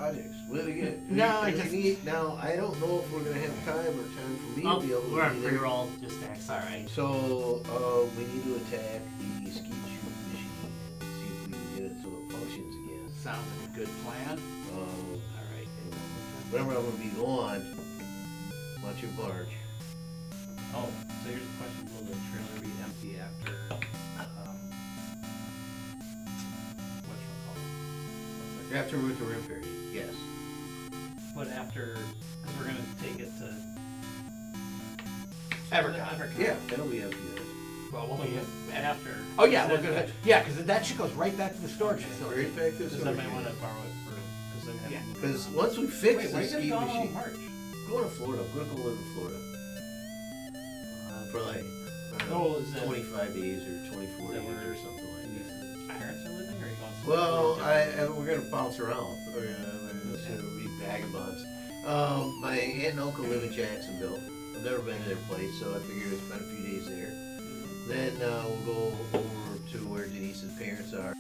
projects. What again? No, I we just- need, now, I don't know if we're gonna have time for me Oh, to be able to we're on be free there. roll, just X, alright. So, we need to attack the skeet shoot machine and see if we can get it so it functions again. Sounds like a good plan. Alright. Remember, I'm gonna be gone much of March. Oh, so here's the question, will the trailer be empty after, whatchamacallit? After winter rim period, yes. But after, cause we're gonna take it to Evercon. Yeah, that'll be empty then. Well, we'll be After. Oh, yeah, we're gonna, yeah, cause that shit goes right back to the storage facility. Right back to Cause the I might wanna borrow it for, cause I'm Yeah. having. Because once we fix Wait, the why are you ski gonna go all machine, March? I'm going to Florida. I'm going to go live in Florida for like I don't know, Oh, is that- 25 days or 24 is that days where or something like that. Parents are living, or are you going? Well, somewhere we're gonna bounce around. We're gonna be vagabonds. My aunt and uncle live in Jacksonville. I've never been to their place, so I figured I'd spend a few days there. Then we'll go over to where Denise's parents are.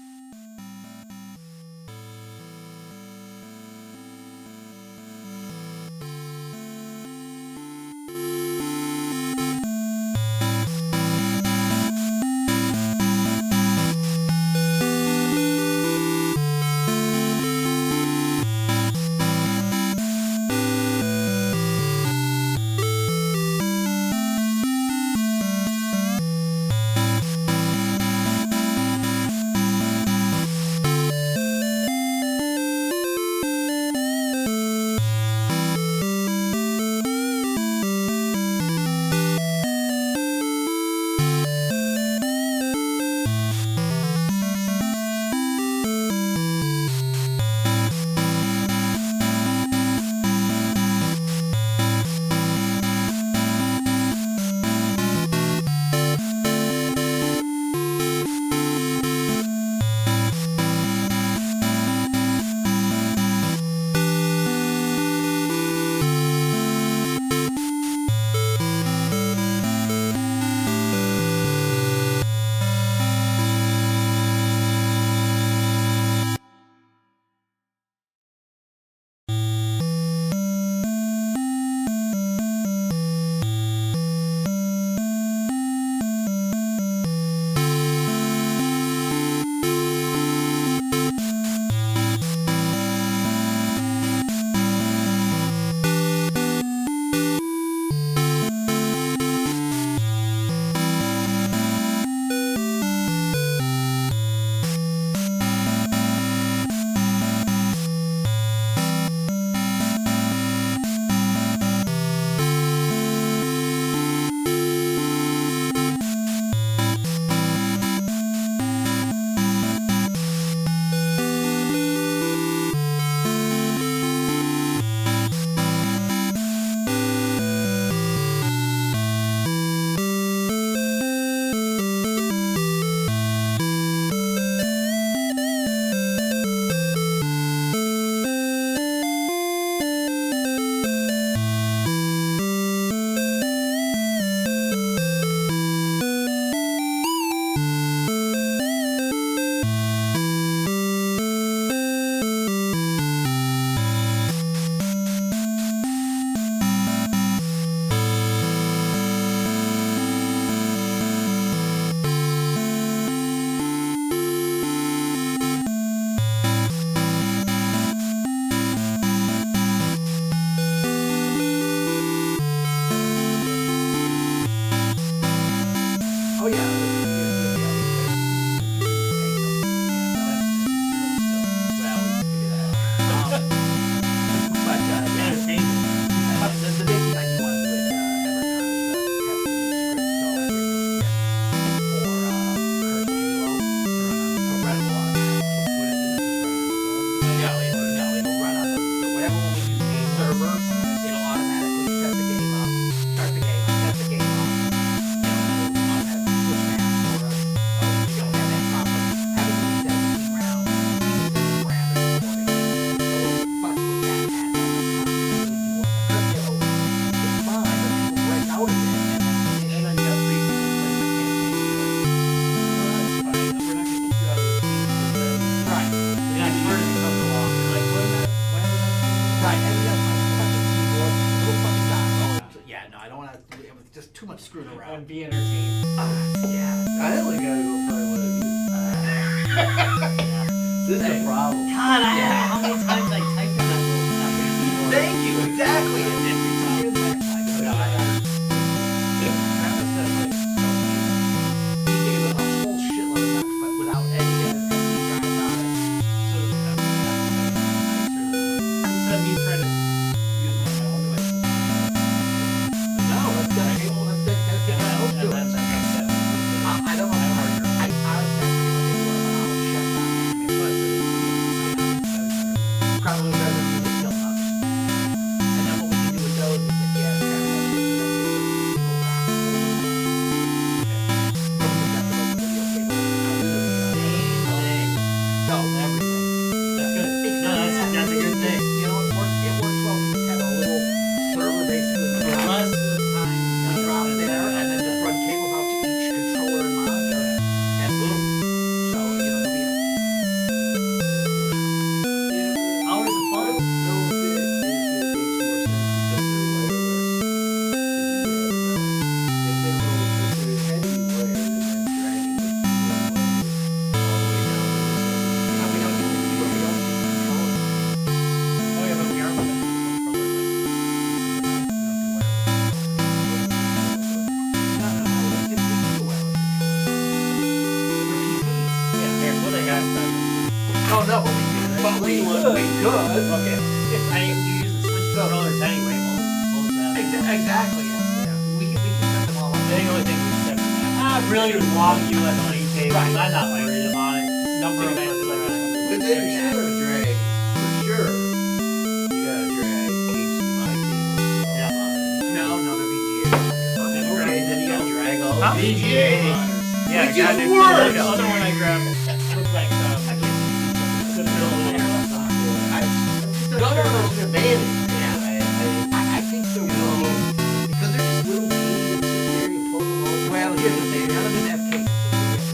too much screwing around. And be entertained. Yeah. I only gotta go find one of you. This is a problem. God, I don't know how many times I typed in that little keyboard. Thank you, exactly. And then it's here the next time. Yeah, Travis said, like, He gave it a whole shitload of text, but without any drive on it. so I'm gonna have to say nicer. Instead of me trying to use my own device. No, that's good. That's good. I hope to it. I don't know. I honestly check that. Probably better than the kill ups. And then what we can do with those is that, yeah, so everything. That's good. No, that's a good thing. You know, it works well to just have a little server basically. For less of the time We you drop spend there and then just run cables out to each controller and monitor, and boom. So, you know, it'll be hours of fun. No, if it makes more sense because they're wireless. If they're heavy wire, then dragging it all the way down to the center. how we don't use it, we don't use the controller. Oh yeah, but we are limited to controller, No, we can do wireless controller. Yeah, here, what I got. Oh, no, but we can. But we could. Okay. I mean, you use the Switch controllers anyway. Most Exactly, yeah. We can set them all up. The only thing we said was that. I really would walk USB cables. I'm not worried about it. Number of times like But then you're still gonna drag, for sure. You gotta drag HDMI cables. Yeah. No, the VGA. Okay, then you gotta drag all Huh? the VGA. Yeah, Which is The worse. other one I grabbed looked like I can't see. Could have been a little or something. Government advantage. I think so. Because they're just little beans and sit there, you pull them over. Well, here's the thing. None of them have cables.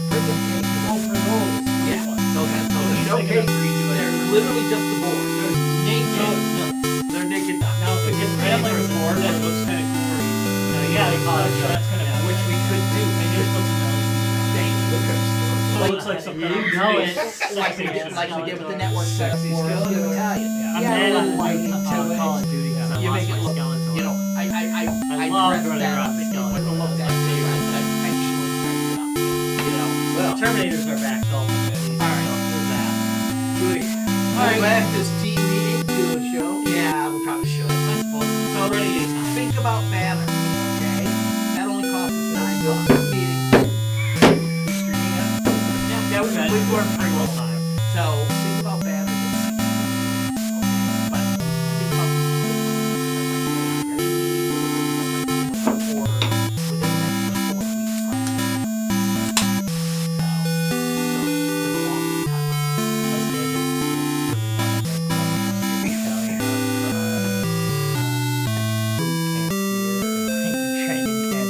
Print them cables. Oh, for those. Yeah. There's no Like case. enough for you to do it. They're literally just the board. They're naked. They're naked nuts. Now, if it gets red like a board, that looks kind of cool. Yeah, they call it. That's kind of Which we could do. And you're supposed to know. Look up stuff. So it looks like something. You know it. Like we did with the network setup Sexy for skeleton. Italian. I'm Yeah, dead a on little lighting to it. Call of Duty. You make it look, you know, I love dressed running that around up. the It skeleton. wouldn't look that big. I actually dressed it up. You know, Well, Terminators are back, so. Alright, there's that. go back this team meeting to a show. yeah, we probably should. I suppose. It's already a time. Think about banners, okay? That only costs us $9 meeting. Yeah, we met. We've worked pretty well time. So think about banners. Okay, but think about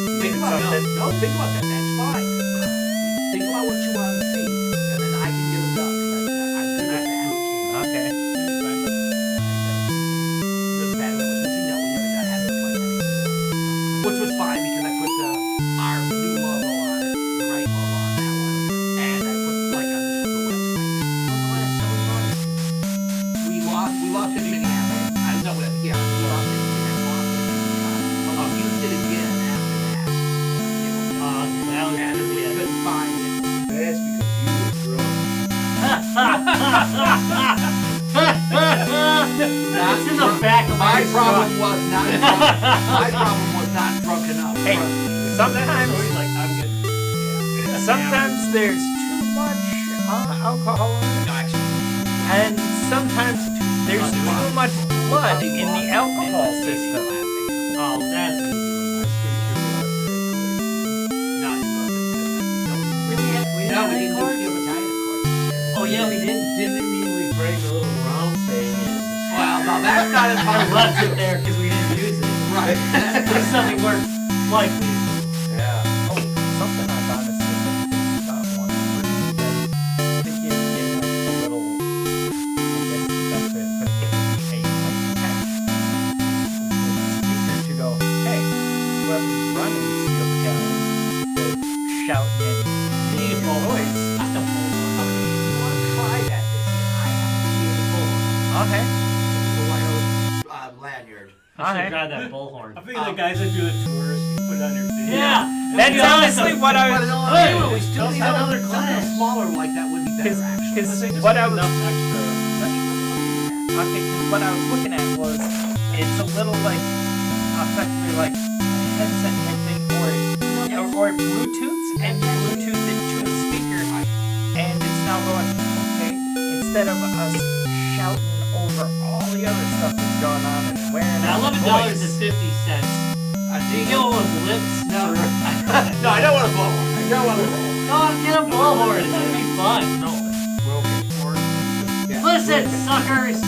Think about that. That's fine. Think about what you want to see, and then I can get them done. I'm good at that. Okay. The band that was missing, no, we never got had to play anything. Which was fine because I put our new logo on it, the right logo on that one, and I put like on this was the website. We lost it in Minneapolis. I know that. Yeah, we lost it in Minneapolis. But we used it again after that. And we couldn't find it. That's because you were drunk. It's in the back of My my problem was not drunk. My problem was not drunk enough. Hey, So sometimes, he's like, I'm good. sometimes there's too much alcohol in it, No, actually. and sometimes there's too much blood in the alcohol system. Oh, that's No, we didn't do Steel Battalion, of course. Oh yeah, we didn't. Didn't immediately break a little round thing and Well, no, that's not in part I of left it there because we didn't use it. Right. It's something we're likely. yeah. Oh, something I found is about one where you guys think you get a little, I guess the best way of putting it would be a like patch speaker to go, hey, whoever's running Okay. The wireless lanyard. I should Okay. grab that bullhorn. I think the guys that do the tours, you put it on your video. Yeah. That's honestly what I But was. we still need another class. Smaller like that would be better, actually. Because what I was. Enough extra. Okay, because what I was looking at was it's a little like effectively like a headset type thing, or it Bluetooths and Bluetooth into a speaker, and it's now going. Okay, instead of us shouting over all the other stuff that's going on and wearing Now our $11.50. voice. Do you get one with lips? No, no, I don't want to blow. I don't want to blow. No, get a blowhorn. It's gonna be fun. No. We're okay. Listen, suckers.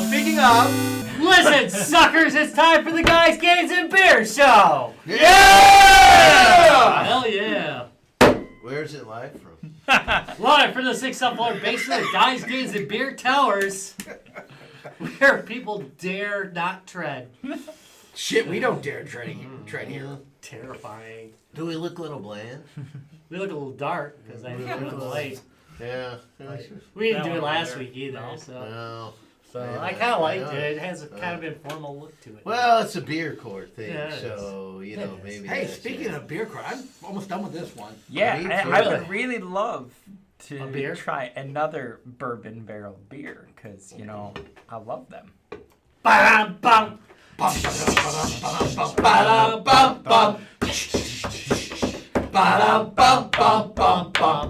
Speaking of, listen, suckers, it's time for the Guys, Games, and Beer Show. Yeah! Hell yeah. Where's it live from? Live from the 6th floor basement of Guys, Games, and Beer Towers, where people dare not tread. Shit, we don't dare tread here. Terrifying. Do we look a little bland? We look a little dark because I look a little late. Yeah. We didn't do That it one last over week either, No. so No. I kind of liked it. It has a kind of informal look to it. Well, it's a beer court thing, Yeah, it so you know It is. maybe. Hey, that's speaking it. of beer crawl, I'm almost done with this one. Yeah, Me I too. would really love A beer? to try another bourbon barrel beer because you know I love them. Bam, bam. Ba-dum-bum-bum. Ba-dum-bum-bum-bum-bum.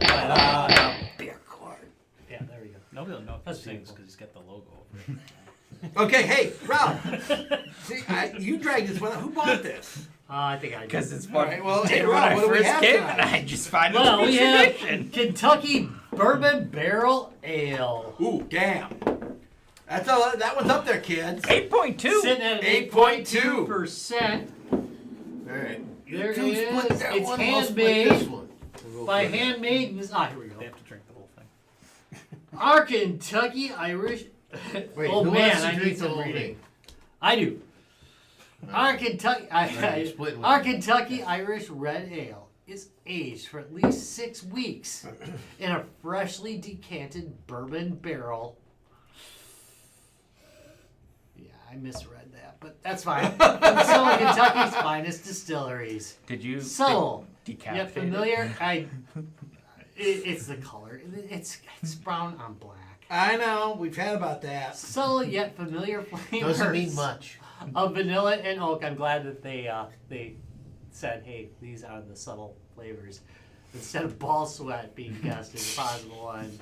Beer court. Yeah, there we go. Nobody will know if That's it sings beautiful. because he's got the logo over it. Okay, hey, Rob. See, you dragged this one out. Who bought this? I think I did. Because it's All what right, well, did hey, when Rob, I what do we first have came, tonight? and I just find Well, it we a have tradition. Kentucky Bourbon Barrel Ale. Ooh, damn. That's all. That one's up there, kids. 8.2. Sitting at 8.2%. 8.2%. All right. There it Two split is. that It's one, I'll split this handmade one. We'll go by for it. handmaidens. Ah, here we They go. have to drink the whole thing. Our Kentucky Irish. Wait, oh who man, wants to I need drink the some whole reading. thing? I do. Our Kentucky, Alright, split one. our Kentucky Irish Red Ale is aged for at least 6 weeks in a freshly decanted bourbon barrel. Yeah, I misread that, but that's fine. From some of Kentucky's finest distilleries. Did you Subtle, decapitated? yet familiar. It's the color. It's brown on black. I know. We've had about that. Subtle yet familiar flavors. Doesn't mean much. Of vanilla and oak. I'm glad that they said, hey, these are the subtle flavors. Instead of ball sweat being guessed as a possible one.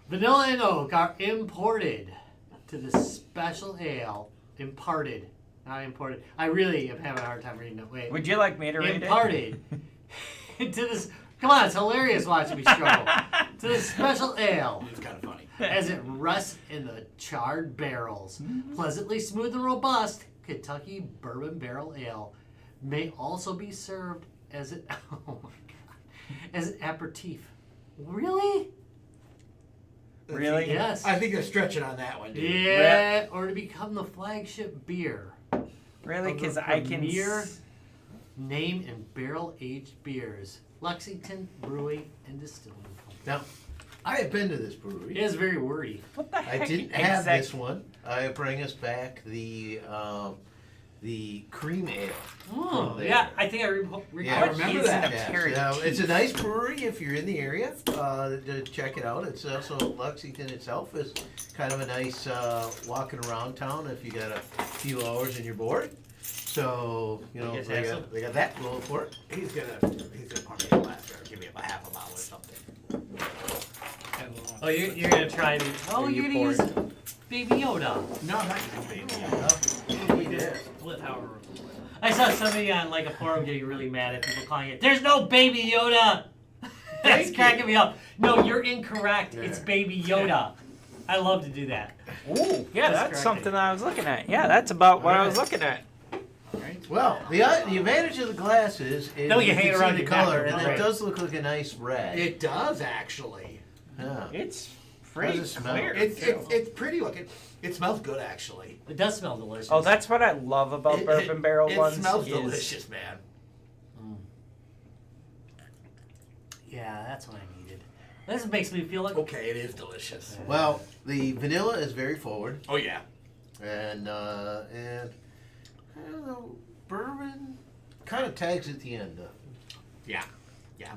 Vanilla and oak are imported to the special ale. Imparted, not imported. I really am having a hard time reading it. Wait. Would you like me to read it? Imparted to this. Come on, it's hilarious watching me struggle. To the special ale. It's kind of funny. As it rests in the charred barrels. Pleasantly smooth and robust, Kentucky Bourbon Barrel Ale may also be served as an oh my god, as an aperitif. Really? Really? Yes. I think they're stretching on that one, dude. Yeah, or to become the flagship beer. Really? of the Because I can. premier name and barrel aged beers. Lexington Brewing and Distilling Company. Now, I have been to this It brewery. is very wordy. What the I heck? didn't have exact- this one. I bring us back the cream ale. Oh, From there. yeah, I think I Yeah, I remember is that. an Yeah, aperitif? so it's a nice brewery if you're in the area to check it out. It's also Lexington itself is kind of a nice walking around town if you got a few hours and you're bored. So you know You guys they have got, some? they got that going for it. He's gonna pour me a glass or give me a half a bottle or something. Oh, you're gonna try to. Oh, you you're gonna pour use Baby Yoda. No, I'm not gonna baby. We did. Split however. I saw somebody on like a forum getting really mad at people calling it. There's no Baby Yoda. That's Thank cracking me up. No, you're incorrect. It's Yeah. Baby Yoda. I love to do that. Ooh, yeah, That's that's correct. something I was looking at. Yeah, that's about what I was looking at. Well, the advantage of the glass is Then we you can hang can it see around the your neck color, and and right. it does look like a nice red. It does actually. Yeah. It's How pretty does it smell? clear. It's pretty looking. It smells good actually. It does smell delicious. Oh, that's what I love about bourbon barrel it ones. smells is delicious, man. Yeah, that's what I needed. This makes me feel like Okay, it is delicious. Well, the vanilla is very forward, Oh yeah. and I don't know, bourbon kind of tags at the end. Yeah. Yeah.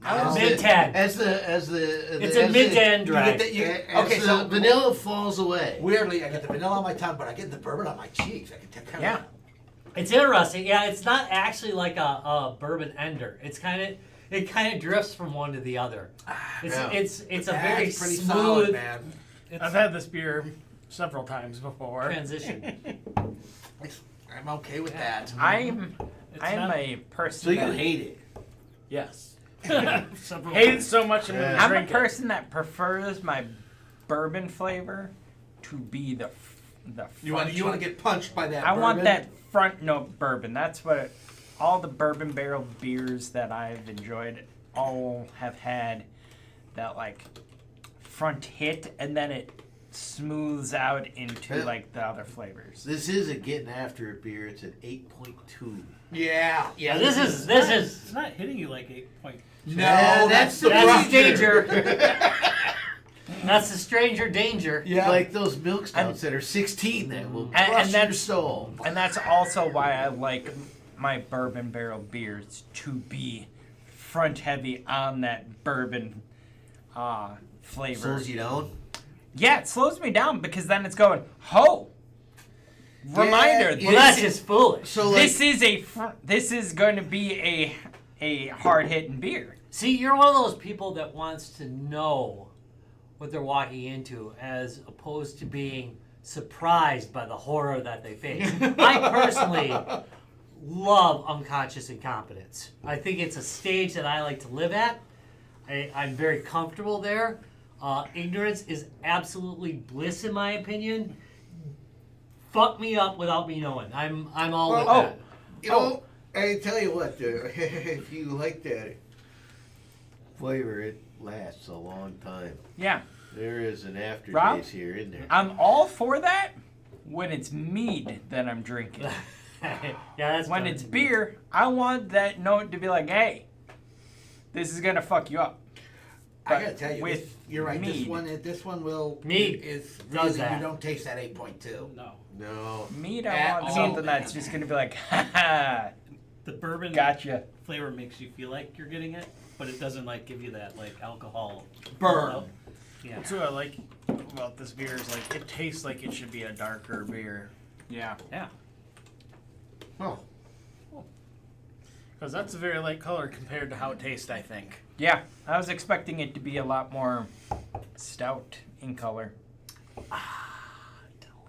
As mid the- tag. As the It's a mid to end You drag. get that, as okay, the so vanilla falls away. weirdly, I get the vanilla on my tongue, but I get the bourbon on my cheeks. I can tell. Yeah. It's interesting. Yeah, it's not actually like a bourbon ender. It kind of drifts from one to the other. It's Yeah. it's a very That's pretty smooth solid, man. I've had this beer several times before. transition. I'm okay with that. I'm not- a person. So you that- hate it. Yes. Several Hate it so much I'm Yeah. gonna I'm a drink it. person that prefers my bourbon flavor to be the You want to get punched by that. I want bourbon? that front note bourbon. That's what all the bourbon barrel beers that I've enjoyed all have had. That like front hit, and then it smooths out into Yeah. like the other flavors. This is a getting after it beer. It's an 8.2. Yeah. Yeah, this is It's not hitting you like 8 point. No, Yeah, that's the that's danger. danger. That's the stranger danger. Yeah. Like those milk stouts that are 16 that will And crush your that's- soul. And that's also why I like my bourbon barrel beers to be front heavy on that bourbon flavor. Slows you down. Yeah, it slows me down because then it's going, ho! Reminder, Yeah, Well, that's just foolish. So like, this is going to be a hard hitting beer. See, you're one of those people that wants to know what they're walking into as opposed to being surprised by the horror that they face. I personally love unconscious incompetence. I think it's a stage that I like to live at. I'm very comfortable there. Ignorance is absolutely bliss in my opinion. Fuck me up without me knowing. I'm all with that. you know, I tell you what, if you like that flavor, it lasts a long time. Yeah, There is an aftertaste Rob? here, isn't there? I'm all for that when it's mead that I'm drinking. Yeah, that's When fun it's to me. beer, I want that note to be like, hey, this is going to fuck you up. I But gotta tell you, with you're right. mead. This one will Mead is does really, that. You don't taste that 8.2. No. No. Mead, At I want all. something that's just going to be like, ha ha, The bourbon gotcha. flavor makes you feel like you're getting it, but it doesn't like give you that like alcohol Burn. Yeah. That's what I like about this beer is like it tastes like it should be a darker beer. Yeah. Yeah. Oh. Because that's a very light color compared to how it tastes, I think. Yeah, I was expecting it to be a lot more stout in color.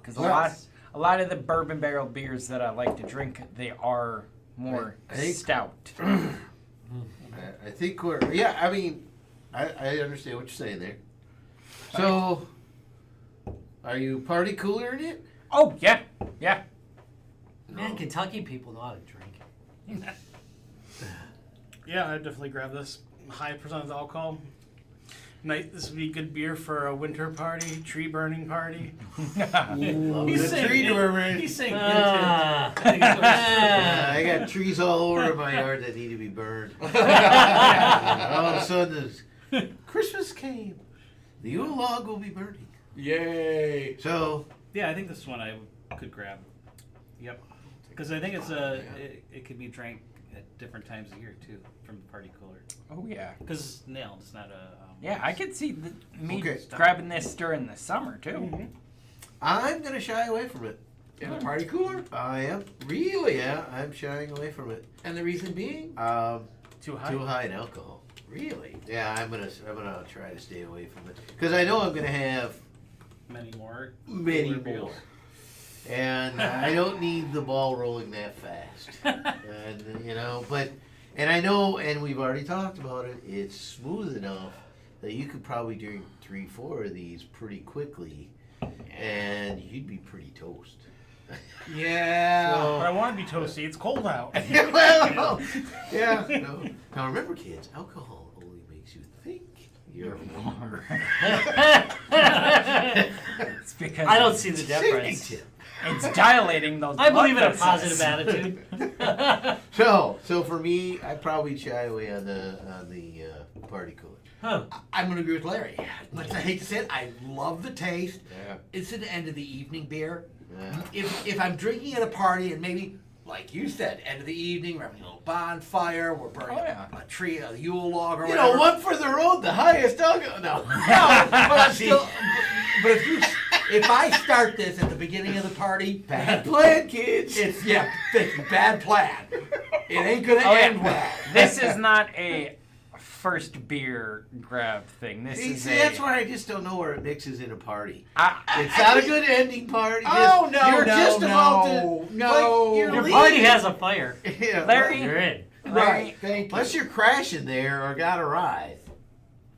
Because a lot of the bourbon barrel beers that I like to drink, they are more I think- stout. I think we're, yeah, I mean, I understand what you're saying there. So, are you party cooler in it? Oh yeah, yeah. Man, Kentucky people know how to drink. Yeah, I'd definitely grab this. High percent of alcohol. This would be good beer for a winter party, tree burning party. Love He's the saying tree it- burning. He's saying Ah. I got trees all over my yard that need to be burned. All of a sudden, Christmas came. The Yule log will be burning. Yay! So, Yeah, I think this one I could grab. Yep. Because I think it could be drank at different times of year too, from the party cooler. Oh yeah. Because nailed, it's not a. Yeah, I could see me Okay. grabbing this during the summer too. I'm going to shy away from it. In a party cooler? I am. Really, yeah, I'm shying away from it. And the reason being? Too high. Too high in alcohol. Really? Yeah, I'm gonna try to stay away from it because I know I'm gonna have Many more. many cooler beers. more, and I don't need the ball rolling that fast. And and I know, and we've already talked about it. It's smooth enough that you could probably drink 3-4 of these pretty quickly, and you'd be pretty toast. Yeah. But I want to be toasty. It's cold out. Well, yeah. No. Now remember, kids, alcohol only makes you think you're warm. It's because I don't see the Safety difference. tip. It's dilating those. I believe in a blood positive vessels. attitude. So for me, I probably shy away on the party cooler. Huh. I'm gonna agree with Larry. Much as I hate to say it, I love the taste. Yeah. It's an end of the evening beer. Yeah. If I'm drinking at a party and maybe, like you said, end of the evening, we're having a little bonfire, we're burning a tree, a Yule log or You whatever. know, one for the road, the highest I'll go. No. No, but I'm still. But if I start this at the beginning of the party, Bad plan, kids. it's thank you, bad plan. It ain't gonna end well. This is not a first beer grab thing. This is See, that's why I just don't know where it mixes in a party. I, It's not a good ending party. Oh, no, you're no, just no, about to, no. like, you're Your leaving. party has a fire. Yeah, Larry- You're in. Right, thank you. unless you're crashing there or got a ride.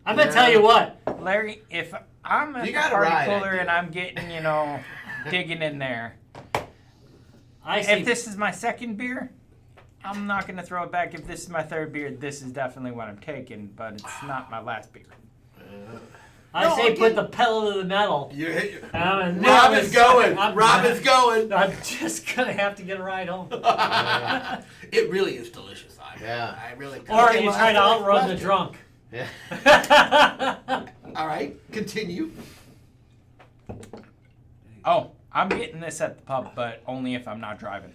I'm gonna tell you what. Larry, if I'm at You the gotta party ride, I cooler do. and I'm getting, digging in there, I see. if this is my second beer, I'm not going to throw it back. If this is my third beer, this is definitely what I'm taking, but it's not my last beer. I say put the pedal to the metal. Rob is going. Rob is going. I'm just gonna have to get a ride home. It really is delicious. Yeah. I really. Or Okay, you well, try to that's the outrun the question. drunk. Yeah. All right, continue. Oh, I'm getting this at the pub, but only if I'm not driving.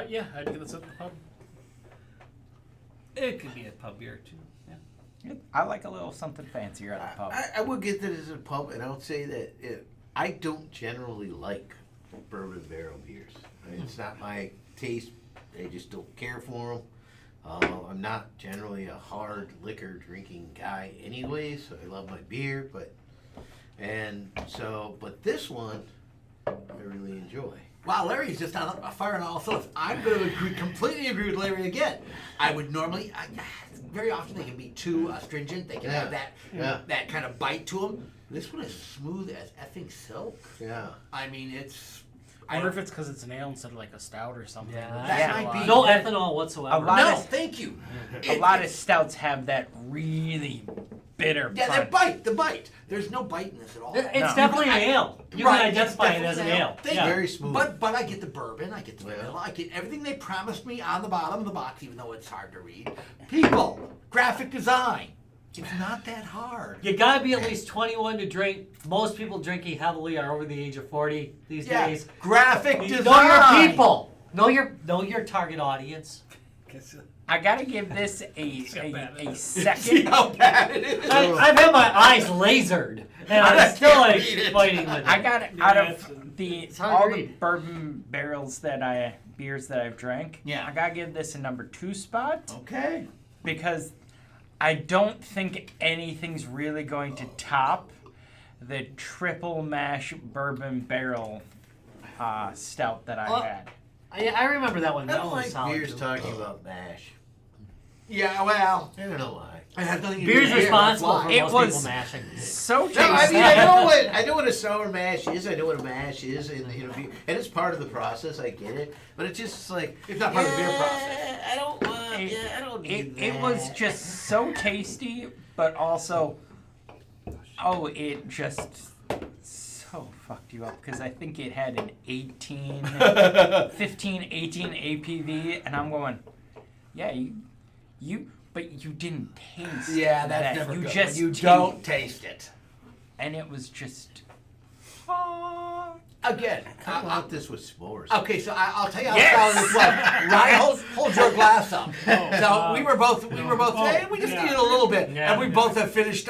Yeah, I'd get this at the pub. It could be a pub beer too. Yeah. I like a little something fancier at the pub. I would get that as a pub, and I would say that I don't generally like bourbon barrel beers. I mean, it's not my taste. I just don't care for them. I'm not generally a hard liquor drinking guy anyway, so I love my beer, but this one I really enjoy. Wow, Larry's just on a fire on all cylinders. I'm going to completely agree with Larry again. I would normally, very often they can be too astringent. They can have that kind of bite to them. This one is smooth as effing silk. Yeah. I mean, it's. I wonder if it's because it's an ale instead of like a stout or something. That might be. No ethanol whatsoever. A lot No, of- thank you. A lot of stouts have that really bitter Yeah, punch. the bite. There's no bite in this at all. It's No. definitely an ale. You Right, can it's identify it as an definitely ale. Thank Yeah. you. Very smooth. But I get the bourbon, I get the Yeah. vanilla, I get everything they promised me on the bottom of the box, even though it's hard to read. People, graphic design. It's not that hard. You gotta be at least 21 to drink. Most people drinking heavily are over the age of 40 these days. Graphic You design. know your people. Know your target audience. I gotta give this a See second. how bad it is. I've had my eyes lasered, and I'm still like can't read it. fighting with it. I got it out of it's hard to all the read. bourbon beers that I've drank. Yeah. I gotta give this a number 2 spot Okay. because I don't think anything's really going to top the triple mash bourbon barrel stout that I had. I remember that one. I That don't one was like solid beers too. talking about mash. Yeah, well, I don't know why. it has nothing to do Beer's with beer, responsible that's for why. It most was- people mashing. So tasty. No, I mean I know what a sour mash is. I know what a mash is, and and it's part of the process. I get it, but it's just like It's not part of the beer process. I don't want. It- I don't need It was that. just so tasty, but also, it just so fucked you up because I think it had an 15, 18 APV, and I'm going, yeah, but you didn't taste. Yeah, that's that. never you good. just When you taste- don't taste it. and it was just. Again, I want this with s'mores. okay, so I'll tell you how Yes! solid this was. Ryan, hold your glass up. So we were both today, and we just yeah. needed a little bit, Yeah. and we both have finished.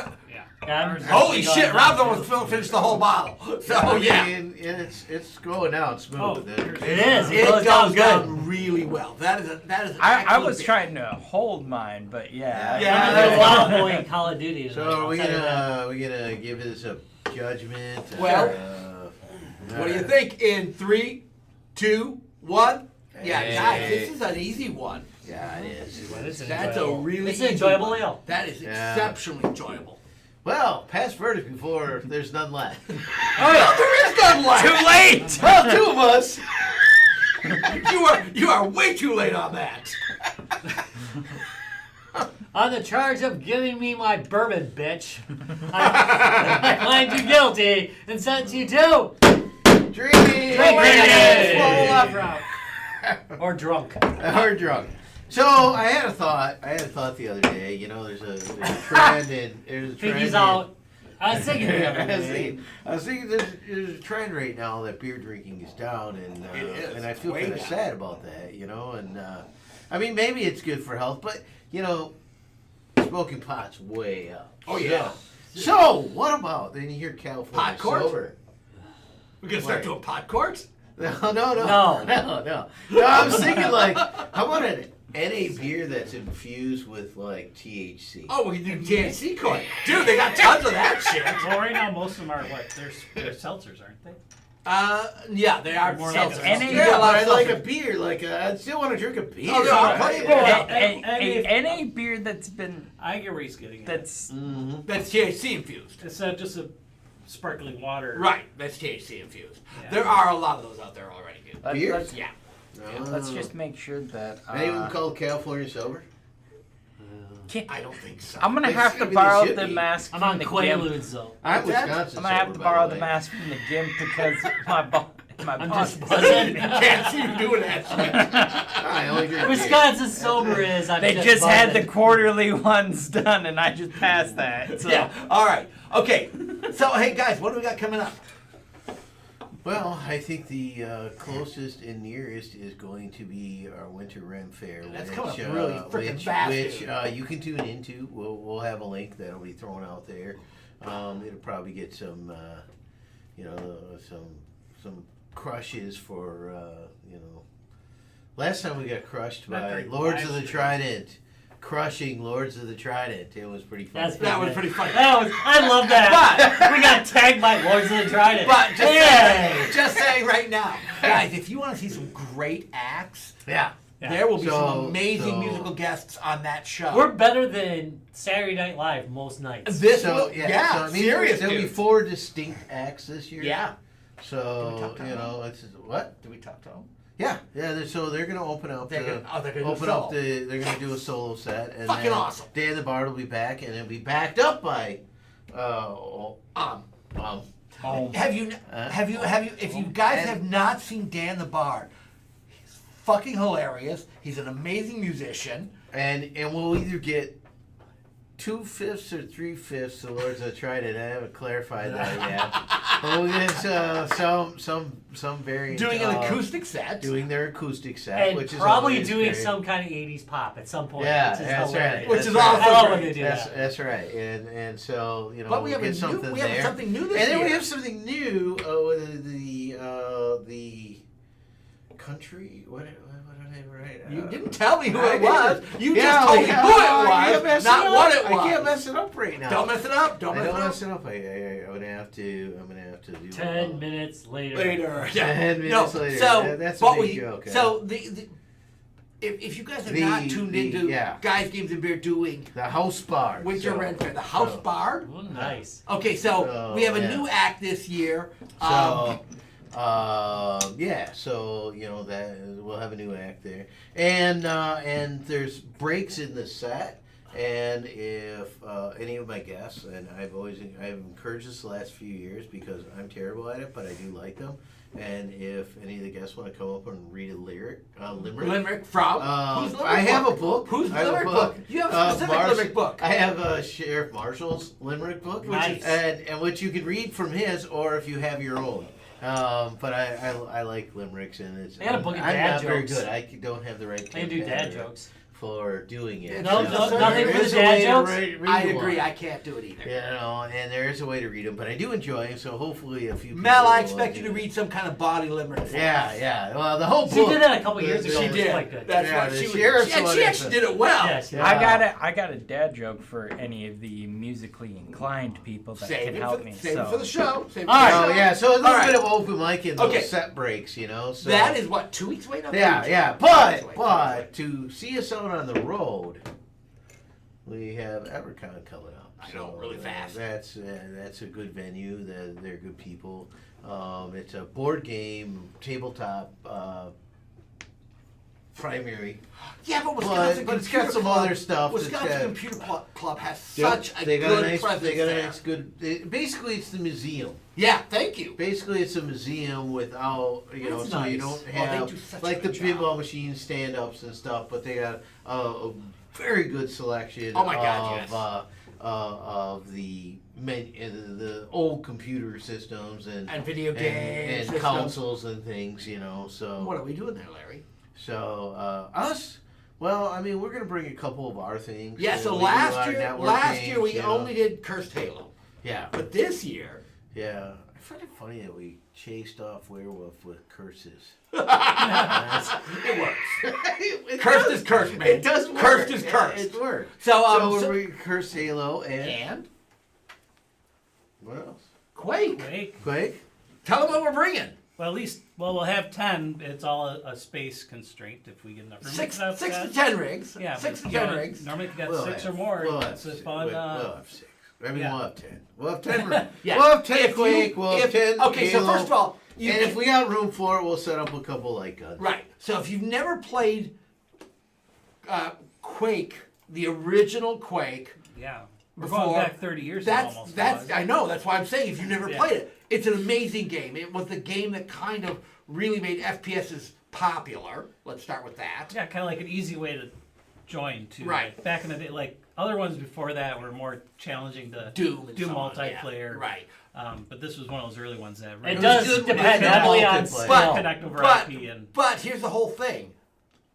Yeah, Holy shit, Rob's almost finished the whole bottle. So I yeah. mean, it's going out smooth. Oh, but then- it is. It goes goes good. down really well. That is an I excellent was beer. trying to hold mine, but yeah. Yeah. I'm gonna do a lot of playing Call of Duty. So tonight, are we I'll tell you that. gonna give this a judgment? Well, What do you think? In 3, 2, 1. Yeah, Hey. guys, this is an easy one. Yeah, it is. It's That's a enjoyable. really It's an easy enjoyable one. ale. That is Yeah. exceptionally enjoyable. Well, pass verdict before there's none left. Oh, there is none left. Too late! Well, 2 of us. You are way too late on that. On the charge of giving me my bourbon, bitch, I find you guilty and sentence you to Drinking! Swallow left route. Or drunk. Or drunk. So I had a thought the other day. You know, there's a trend and there's a trend. He's out. I was thinking the other day. I was thinking there's a trend right now that beer drinking is down, and It is. and I feel Way kind of down. sad about that. You know, and I mean maybe it's good for health, but you know, smoking pot's way up. Oh, yeah. So what about then you hear California Pot court? sober? We're gonna start Right. doing pot courts? No. No. No, I was thinking like, how about an NA beer that's infused with like THC? Oh, we can do THC court. Dude, they got tons of that shit. Well, right now most of them are what? They're seltzers, aren't they? Yeah, they are More seltzers. like NA They Yeah, got a lot but of I like a seltzers. beer. Like I still want to drink a beer. Oh, there are right? plenty of Yeah. beer. Any beer that's been I get where he's getting at. that's Mhm. That's THC infused. It's just a sparkling water. Right, that's THC infused. Yeah. There are a lot of those out there already, dude. Beers? let's, Yeah. let's just make sure that Anyone called California sober? I don't think so. I'm gonna They have should to be, they borrow should the be. mask I'm from on the Quaaludes though. I'm What's that? Wisconsin. I'm gonna have sober, to by borrow the the way. mask from the gym because my I'm boss just doesn't. buzzing. Can't see you doing that shit. I only drink beer. Wisconsin sober is. I'm They just had the buzzing. quarterly ones done, and I just passed that. So. Yeah. All right. Okay. So, hey guys, what do we got coming up? Well, I think the closest and nearest is going to be our Winter Ren Fair. That's which, coming up really frickin' which, fast, Which dude. you can tune into. We'll have a link that'll be thrown out there. It'll probably get some, some crushes for, Last time we got crushed Not by very Lords of the lively. Trident. Crushing Lords of the Trident. It was pretty fun. That's That was pretty funny. I love that. We got tagged by Lords of the Trident. But just, Hey! just saying right now, guys, if you want to see some great acts, Yeah. there will be some So- amazing so- musical guests on that show. We're better than Saturday Night Live most nights. this So, will, yeah, so, I mean, serious, there'll be dude. 4 distinct acts this year. Yeah. Did we So, talk to you them? know, it's what? Did we talk to them? Yeah. So they're gonna open up. They're gonna do open a up solo. the. They're gonna do a solo set. And Fucking then awesome. Dan the Bard will be back, and it'll be backed up by. Oh. Have you, if you guys have not seen Dan the Bard, he's fucking hilarious. He's an amazing musician. And we'll either get 2/5 or 3/5 the Lords of the Trident. I haven't clarified that yet. But we'll get some variant. Doing an of acoustic set. Doing their acoustic set, And which is probably always doing great. some kind of 80s pop at some point. Yeah, which is that's hilarious. right. Which That's is right. awesome. I love when they do that. That's right, and so you know, But we have we'll a get new, something we have there. something new this And then year. we have something new. The country. What are they right? You didn't tell me who I it was. didn't. You Yeah, just told me yeah, who I can't it mess was, not up. what it was. I can't mess it up right now. Don't mess it up. Don't I mess don't it up. mess it up. I'm gonna have to do 10 minutes later. Later. 10 minutes no, later. So, That's a but big joke. So if you guys have not tuned into yeah. Guys, Games, and Beer doing the house bar. Winter Ren Fair, the House so- Bar. Ooh, nice. Okay, so So, we have a yeah. new act this year. So, yeah, so you know that we'll have a new act there, and there's breaks in the set, and if any of my guests, and I've encouraged this the last few years because I'm terrible at it, but I do like them, and if any of the guests want to come up and read a limerick, Limerick from? Whose limerick I have book? a book. Whose I have a limerick book? You have a specific limerick book. I have Sheriff Marshall's limerick book, Nice. and which you can read from his, or if you have your own. But I like limericks, and it's. I got a book of I'm dad not very jokes. good. I don't have the right. I can do dad vocabulary jokes. for doing it. No, So nothing there for the is a dad way to jokes? read I one. agree. I can't do it either. You know, and there is a way to read them, but I do enjoy them. So hopefully, a few. Mel, people I will expect you do to it. read some kind of body limerick. for us. Yeah. Well, the whole She book. did that a couple years ago. She It was did. quite good. That's Yeah, what the she was. sheriff's And one she is actually a- did it well. Yes, yeah. I got a dad joke for any of the musically inclined people that Save can it, help for, me. save so. it for the show. Save it All right. for Oh the show. yeah, so a little All right. bit of open mic and those Okay. set breaks, you know. So That is what, 2 weeks away now? Yeah, 3 weeks yeah. away. 2 weeks away. But to see us out on the road, we have EverCon coming up. I know, really fast. That's a good venue. They're good people. It's a board game tabletop primary. Yeah, but Wisconsin But it's Computer got some Club, other stuff. Wisconsin Computer Club has Yep, such a they got good a nice, presence they got a there. nice good. Basically, it's the museum. Yeah, thank you. Basically, it's a museum without, you know, That's so you nice. don't Well, they have do such a like the good pinball job. machine stand-ups and stuff, but they got a very good selection Oh my God, of the old computer systems and video games, and systems. consoles and things, you know. So What are we doing there, Larry? so us. Well, I mean, we're gonna bring a couple of our things. Yeah, you so know, we do last our year network we games, you know. only did Cursed Halo. Yeah, But this year, yeah. I find it funny that we chased off Werewolf with curses. it works. It Cursed does- is cursed, man. It does work. Cursed is Yeah, cursed. It works. So, So so- we're Cursed Halo and and what else? Quake. Wake. Quake. Tell them what we're bringing. Well, at least, we'll have 10. It's all a space constraint if we get enough room. Six Enough to 10. 10 rigs. Yeah, 6 but to you 10 know, rigs. Normally, if you got We'll 6 or have- more, we'll it's have a six. fun. We'll have 6. I mean, Yeah. we'll have 10. We'll have 10. Yeah. We'll have 10 If you- Quake. We'll have 10 Okay, so Halo. first of all, And if we got room for it, we'll set up a couple light guns. right. So if you've never played Quake, the original Quake, Yeah. We're Before- going back 30 years almost. that's I know. That's why I'm saying if you've never Yeah. played it, it's an amazing game. It was the game that kind of really made FPSs popular. Let's start with that. Yeah, kind of like an easy way to join, too. Right. Like back in the day, like other ones before that were more challenging to Doom and do so on, yeah. multiplayer. Right. But this was one of those early ones that It really does good depend with heavily on multiplayer. skill. But- connect over But IP, and but here's the whole thing.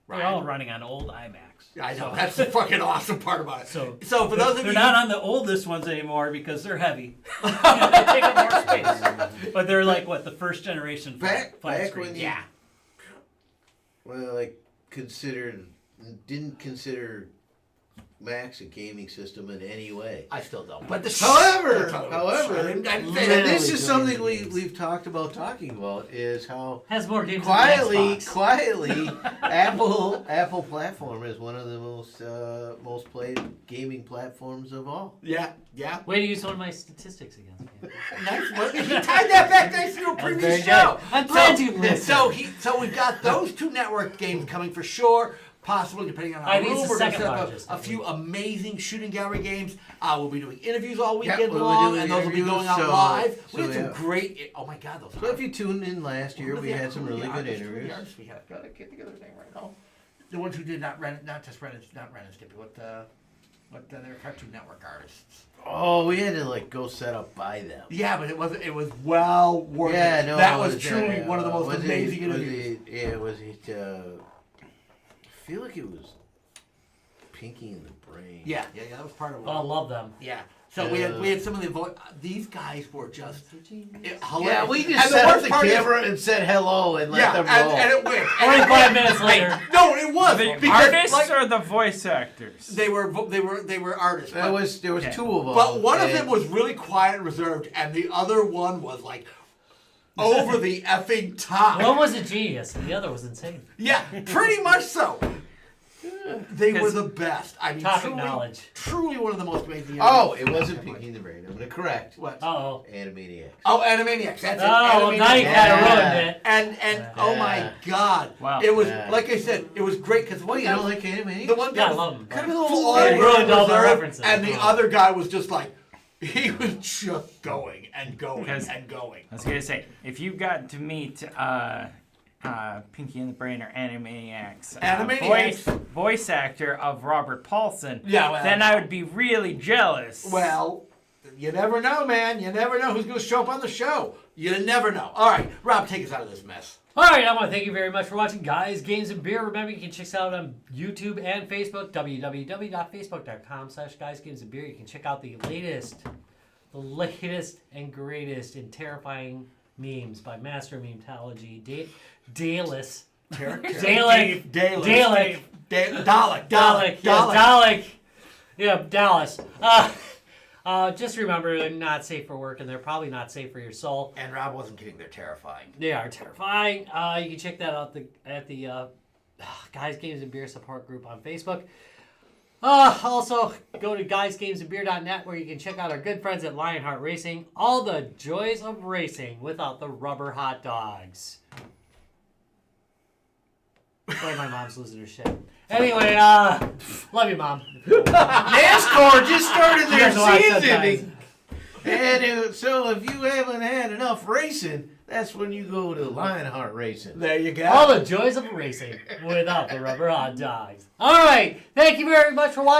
they're all running on old iMacs. I know So- that's the fucking awesome part about it. So, So for those of they're you, not on the oldest ones anymore because they're heavy. they take up more space. But they're like what the first generation Back flat when screens. you yeah, like didn't consider Macs a gaming system in any way. I still don't. But the However, I didn't say and that. this is something Literally we've talked about talking about is how Has more games quietly than the Xbox. Apple platform is one of the most played gaming platforms of all. Yeah, yeah. Way to use one of my statistics against me. Nice. Well, he tied that back nice to a That's previous very show. good. I'm glad you listened. So we've got those two network games coming for sure. Possibly, depending on I our think it's room, the we're going to second set up largest, a I few think. amazing shooting gallery games. We'll be doing interviews all weekend we'll be long, doing and those will be interviews, going out so- live. We had so, some yeah. great. Oh my God, those. So if you tuned in last year, we had some really good interviews. We had. Got to get together thing right now. The ones who did not rent, not just Ren and Stimpy. What they're Cartoon Network artists. Oh, we had to like go set up by them. Yeah, but it was well worth Yeah, it. no, That it was truly one of the most was it- amazing was interviews. I feel like it was Pinky in the Brain. Yeah, that was part of it. Oh, I love them. Yeah. So we had some of the these guys were just hilarious. Yeah, we And just the set up worst the part is- camera and said hello and let Yeah, them and, roll. and it went. 45 minutes later. No, it was The because artists like, or the voice actors? they were artists. there was two of them. But one of and- them was really quiet and reserved, and the other one was like over the effing top. One was a genius, and the other was insane. Yeah, pretty much so. They were the best. I mean, Topic knowledge. truly one of the most amazing. Oh, it wasn't Pinky in the Brain. I'm gonna correct. What? Uh-oh. Animaniacs. Oh, Animaniacs. That's it. Oh, well, now you Animaniacs. kind of Yeah. ruined it. And oh my Yeah. God, Wow. it was Yeah. like I said, it was great because Well, you don't like Animaniacs? the one Yeah, guy I was love them. Kind of a little full They on ruined all the reserve, references. and the other guy was just like he was just going and going Because- and going. I was gonna say, if you got to meet Pinky and the Brain or Animaniacs, Animaniacs. voice actor of Robert Paulson, Yeah, well, then I would be really jealous. Well, you never know, man. You never know who's going to show up on the show. You never know. All right, Rob, take us out of this mess. All right, I want to thank you very much for watching Guys, Games, and Beer. Remember, you can check us out on YouTube and Facebook, www.facebook.com/Guys, Games, and Beer. You can check out the latest and greatest and terrifying memes by Master Memetology, Dallas. Dalek. Dalek. Yeah, Dallas. Just remember, they're not safe for work, and they're probably not safe for your soul. And Rob wasn't kidding. They're terrifying. They are terrifying. You can check that out at the Guys, Games, and Beer support group on Facebook. Also, go to guysgamesandbeer.net where you can check out our good friends at Lionheart Racing. All the joys of racing without the rubber hot dogs. Boy, my mom's losing her shit. Anyway, love you, Mom. NASCAR just started You their guys watch season. sometimes. And so if you haven't had enough racing, that's when you go to Lionheart Racing. There you go. All the joys of racing without the rubber hot dogs. All right. Thank you very much for watching.